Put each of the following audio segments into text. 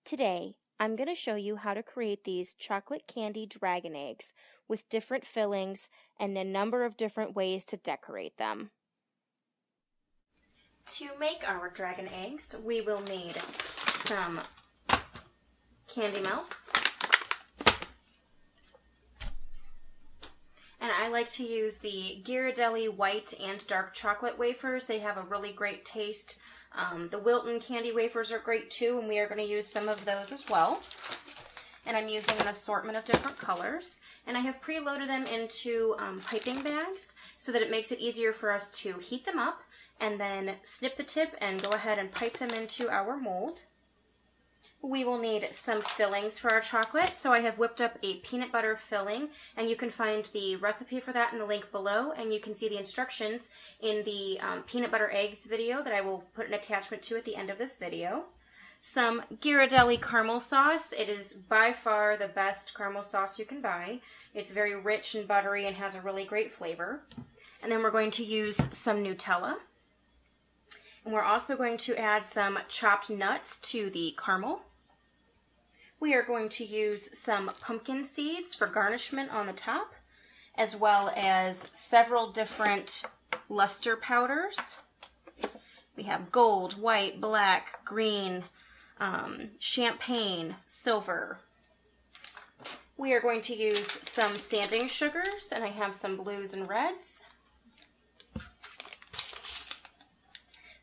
Today, I'm going to show you how to create these chocolate candy dragon eggs with different fillings and a number of different ways to decorate them. To make our dragon eggs, we will need some candy melts. And I like to use the Ghirardelli white and dark chocolate wafers. They have a really great taste. The Wilton candy wafers are great too, and we are going to use some of those as well. And I'm using an assortment of different colors. And I have preloaded them into piping bags so that it makes it easier for us to heat them up and then snip the tip and go ahead and pipe them into our mold. We will need some fillings for our chocolate. So I have whipped up a peanut butter filling, and you can find the recipe for that in the link below, and you can see the instructions in the peanut butter eggs video that I will put an attachment to at the end of this video. Some Ghirardelli caramel sauce. It is by far the best caramel sauce you can buy. It's very rich and buttery and has a really great flavor. And then we're going to use some Nutella. And we're also going to add some chopped nuts to the caramel. We are going to use some pumpkin seeds for garnishment on the top, as well as several different luster powders. We have gold, white, black, green, champagne, silver. We are going to use some sanding sugars, and I have some blues and reds.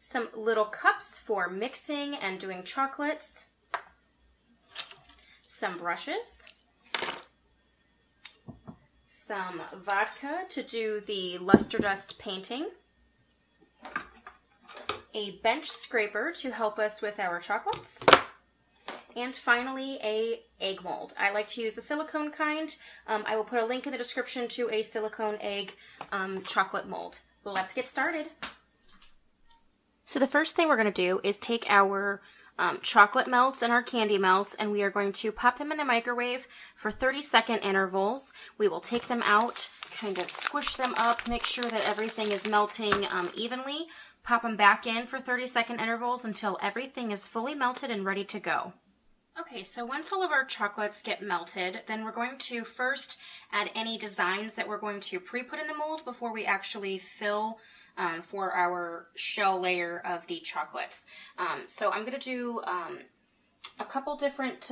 Some little cups for mixing and doing chocolates. Some brushes, some vodka to do the luster dust painting, a bench scraper to help us with our chocolates, and finally a egg mold. I like to use the silicone kind. I will put a link in the description to a silicone egg chocolate mold. Let's get started. So the first thing we're going to do is take our chocolate melts and our candy melts, and we are going to pop them in the microwave for 30-second intervals. We will take them out, kind of squish them up, make sure that everything is melting evenly, pop them back in for 30-second intervals until everything is fully melted and ready to go. Okay, so once all of our chocolates get melted, then we're going to first add any designs that we're going to pre-put in the mold before we actually fill for our shell layer of the chocolates. So I'm going to do a couple different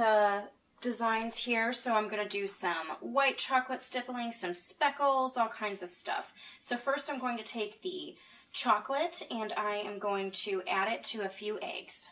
designs here. So I'm going to do some white chocolate stippling, some speckles, all kinds of stuff. So first I'm going to take the chocolate and I am going to add it to a few eggs.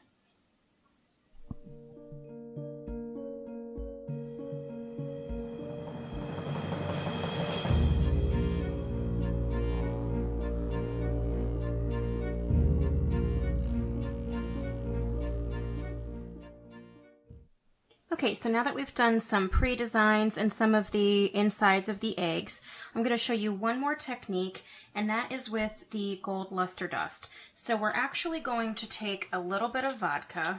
Okay, so now that we've done some pre-designs and some of the insides of the eggs, I'm going to show you one more technique, and that is with the gold luster dust. So we're actually going to take a little bit of vodka,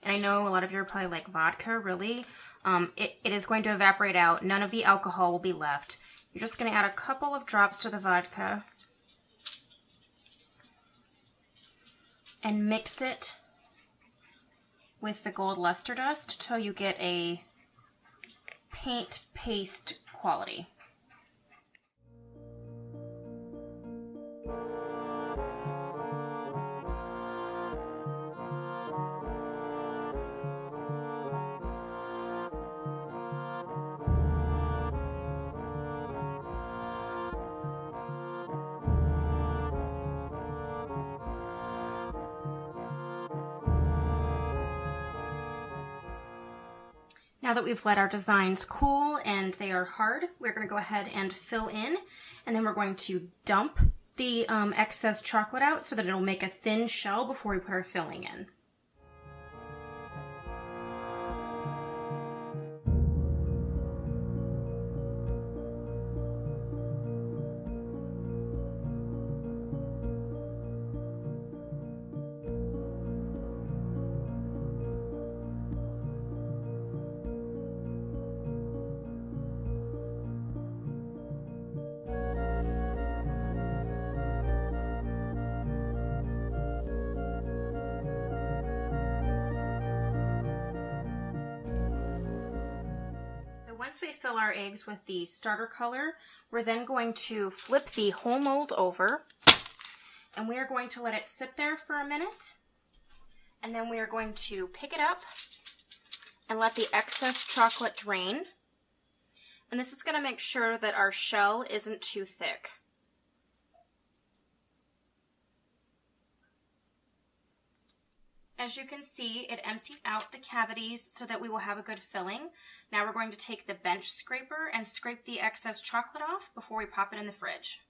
and I know a lot of you are probably like, vodka, really? It is going to evaporate out. None of the alcohol will be left. You're just going to add a couple of drops to the vodka and mix it with the gold luster dust till you get a paint paste quality. Now that we've let our designs cool and they are hard, we're going to go ahead and fill in, and then we're going to dump the excess chocolate out so that it'll make a thin shell before we put our filling in. once we fill our eggs with the starter color, we're then going to flip the whole mold over, and we are going to let it sit there for a minute, and then we are going to pick it up and let the excess chocolate drain. And this is going to make sure that our shell isn't too thick. As you can see, it emptied out the cavities so that we will have a good filling. Now we're going to take the bench scraper and scrape the excess chocolate off before we pop it in the fridge.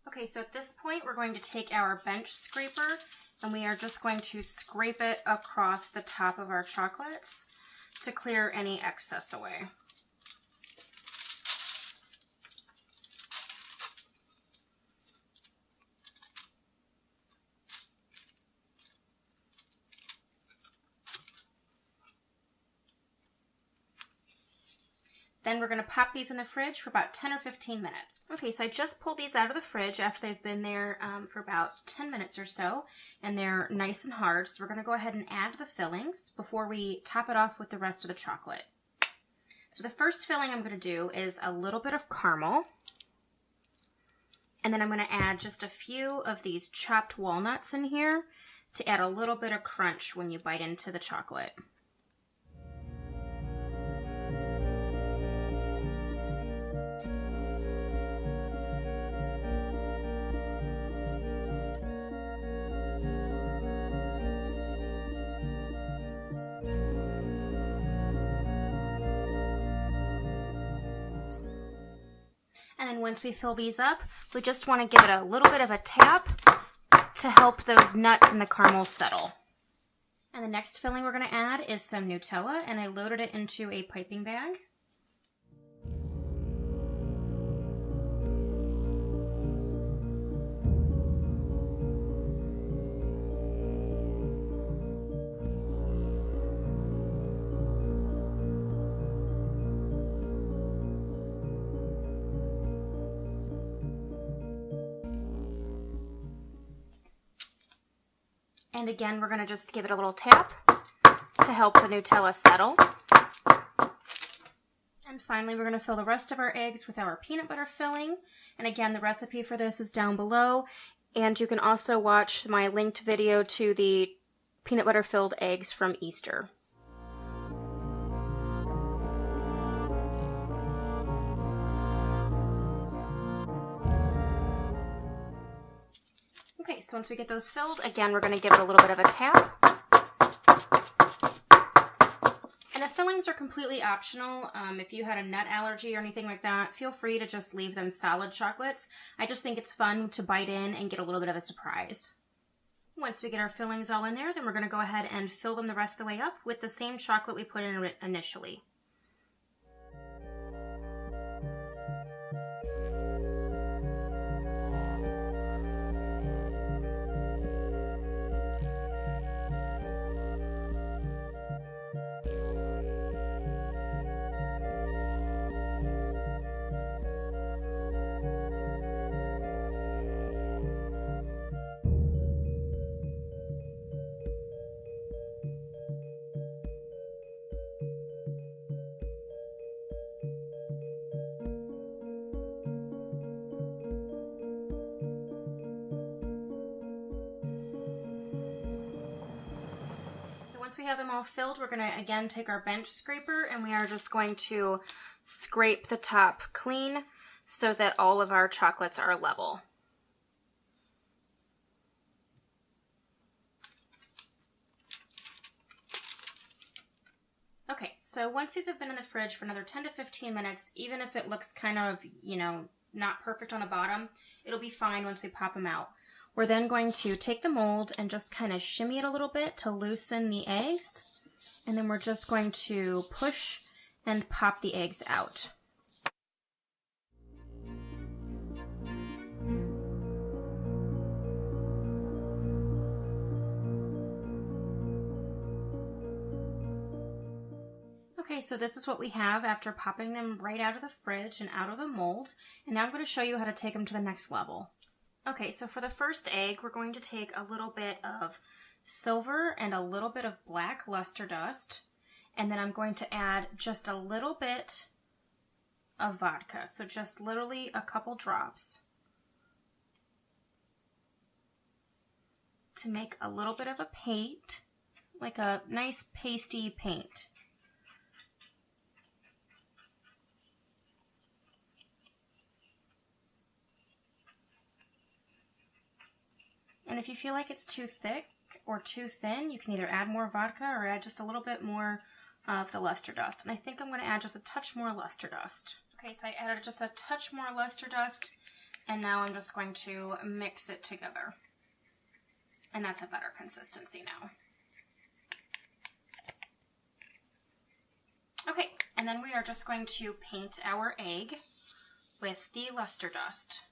Okay, so at this point we're going to take our bench scraper and we are just going to scrape it across the top of our chocolates to clear any excess away. Then we're going to pop these in the fridge for about 10 or 15 minutes. Okay, so I just pulled these out of the fridge after they've been there for about 10 minutes or so, and they're nice and hard. So we're going to go ahead and add the fillings before we top it off with the rest of the chocolate. So the first filling I'm going to do is a little bit of caramel, and then I'm going to add just a few of these chopped walnuts in here to add a little bit of crunch when you bite into the chocolate. And then once we fill these up, we just want to give it a little bit of a tap to help those nuts and the caramel settle. And the next filling we're going to add is some Nutella, and I loaded it into a piping bag. And again, we're going to just give it a little tap to help the Nutella settle. And finally, we're going to fill the rest of our eggs with our peanut butter filling. And again, the recipe for this is down below. And you can also watch my linked video to the peanut butter filled eggs from Easter. Okay, so once we get those filled, again, we're going to give it a little bit of a tap. And the fillings are completely optional. If you had a nut allergy or anything like that, feel free to just leave them solid chocolates. I just think it's fun to bite in and get a little bit of a surprise. Once we get our fillings all in there, then we're going to go ahead and fill them the rest of the way up with the same chocolate we put in initially. Once we have them all filled, we're going to again take our bench scraper and we are just going to scrape the top clean so that all of our chocolates are level. Okay, so once these have been in the fridge for another 10 to 15 minutes, even if it looks kind of, not perfect on the bottom, it'll be fine once we pop them out. We're then going to take the mold and just kind of shimmy it a little bit to loosen the eggs. And then we're just going to push and pop the eggs out. Okay, so this is what we have after popping them right out of the fridge and out of the mold. And now I'm going to show you how to take them to the next level. Okay, so for the first egg, we're going to take a little bit of silver and a little bit of black luster dust, and then I'm going to add just a little bit of vodka. So just literally a couple drops to make a little bit of a paint, like a nice pasty paint. And if you feel like it's too thick or too thin, you can either add more vodka or add just a little bit more of the luster dust. And I think I'm going to add just a touch more luster dust. Okay, so I added just a touch more luster dust, and now I'm just going to mix it together. And that's a better consistency now. Okay, and then we are just going to paint our egg with the luster dust.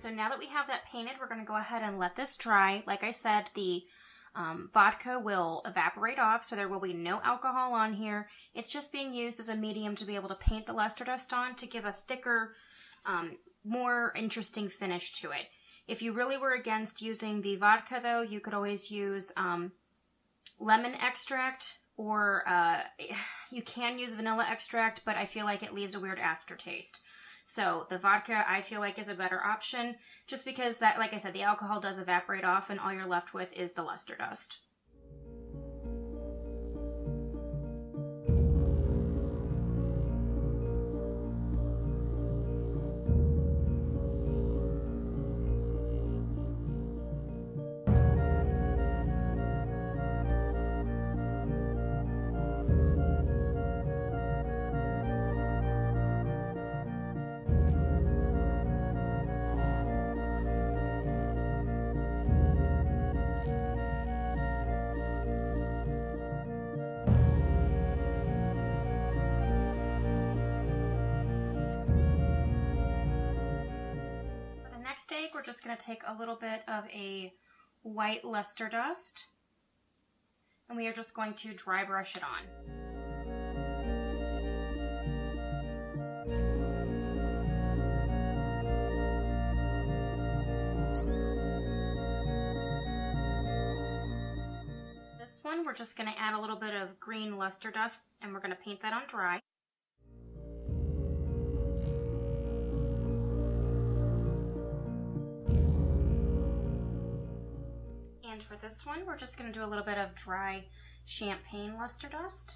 So now that we have that painted, we're going to go ahead and let this dry. Like I said, the vodka will evaporate off, so there will be no alcohol on here. It's just being used as a medium to be able to paint the luster dust on to give a thicker, more interesting finish to it. If you really were against using the vodka, though, you could always use lemon extract, or you can use vanilla extract, but I feel like it leaves a weird aftertaste. So the vodka, I feel like, is a better option, just because that, like I said, the alcohol does evaporate off and all you're left with is the luster dust. Next egg, we're just going to take a little bit of a white luster dust, and we are just going to dry brush it on. This one, we're just going to add a little bit of green luster dust, and we're going to paint that on dry. And for this one, we're just going to do a little bit of dry champagne luster dust.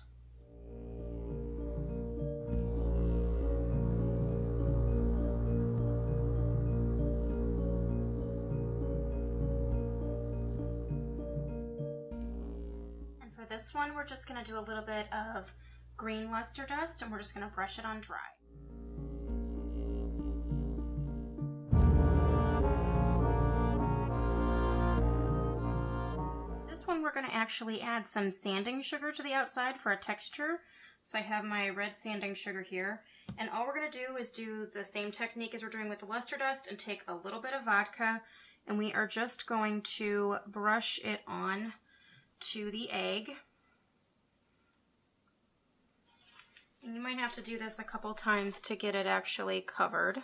And for this one, we're just going to do a little bit of green luster dust, and we're just going to brush it on dry. This one we're going to actually add some sanding sugar to the outside for a texture. So I have my red sanding sugar here, and all we're going to do is do the same technique as we're doing with the luster dust and take a little bit of vodka, and we are just going to brush it on to the egg. And you might have to do this a couple times to get it actually covered.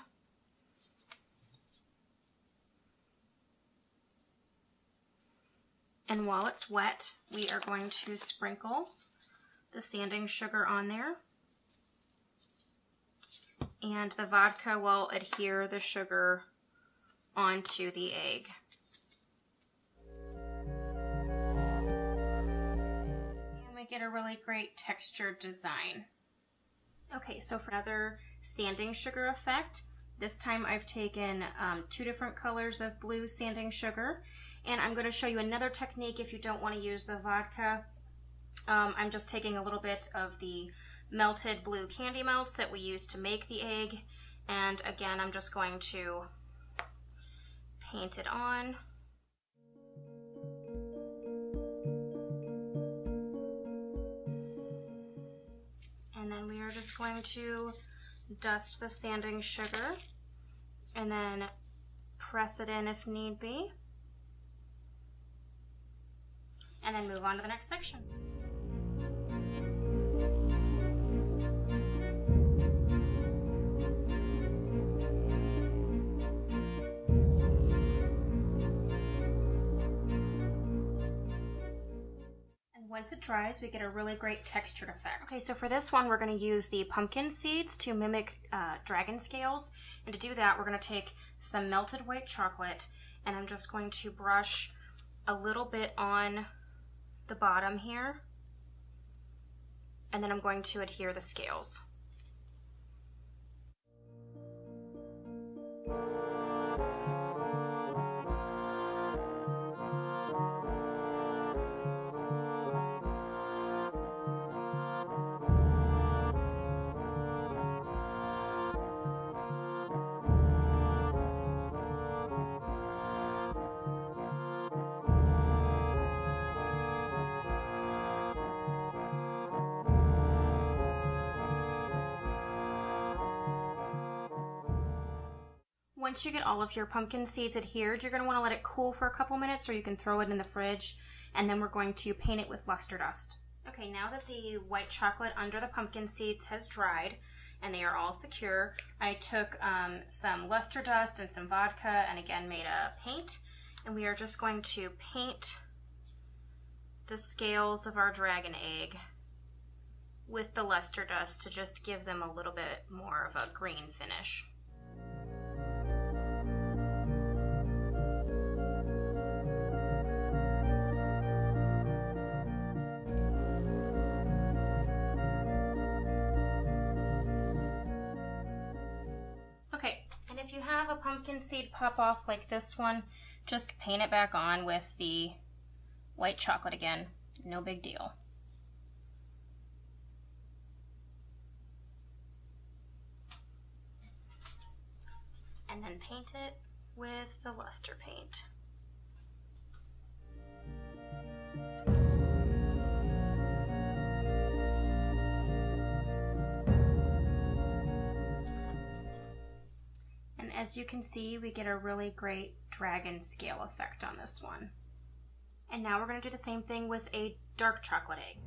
And while it's wet, we are going to sprinkle the sanding sugar on there. And the vodka will adhere the sugar onto the egg. And we get a really great textured design. Okay, so for another sanding sugar effect, this time I've taken 2 different colors of blue sanding sugar. And I'm going to show you another technique if you don't want to use the vodka. I'm just taking a little bit of the melted blue candy melts that we use to make the egg. And again, I'm just going to paint it on. And then we are just going to dust the sanding sugar and then press it in if need be. And then move on to the next section. once it dries, we get a really great textured effect. Okay, so for this one, we're going to use the pumpkin seeds to mimic dragon scales. And to do that, we're going to take some melted white chocolate, and I'm just going to brush a little bit on the bottom here, and then I'm going to adhere the scales. Once you get all of your pumpkin seeds adhered, you're going to want to let it cool for a couple minutes, or you can throw it in the fridge, and then we're going to paint it with luster dust. Okay, now that the white chocolate under the pumpkin seeds has dried and they are all secure, I took some luster dust and some vodka and again made a paint, and we are just going to paint the scales of our dragon egg with the luster dust to just give them a little bit more of a green finish. If you have a pumpkin seed pop off like this one, just paint it back on with the white chocolate again. No big deal. And then paint it with the luster paint. As you can see, we get a really great dragon scale effect on this one. And now we're going to do the same thing with a dark chocolate egg.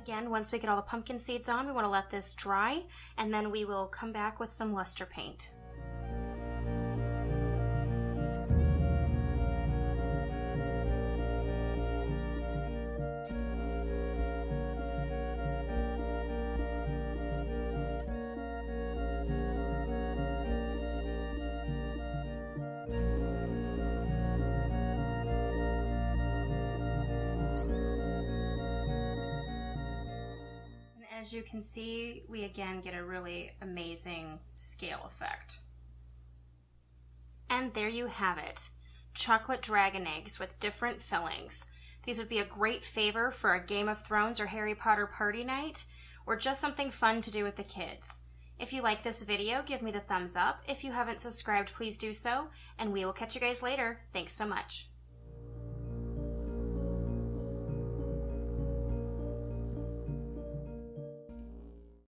Again, once we get all the pumpkin seeds on, we want to let this dry, and then we will come back with some luster paint. As you can see, we again get a really amazing scale effect. And there you have it, chocolate dragon eggs with different fillings. These would be a great favor for a Game of Thrones or Harry Potter party night, or just something fun to do with the kids. If you like this video, give me the thumbs up. If you haven't subscribed, please do so, and we will catch you guys later. Thanks so much.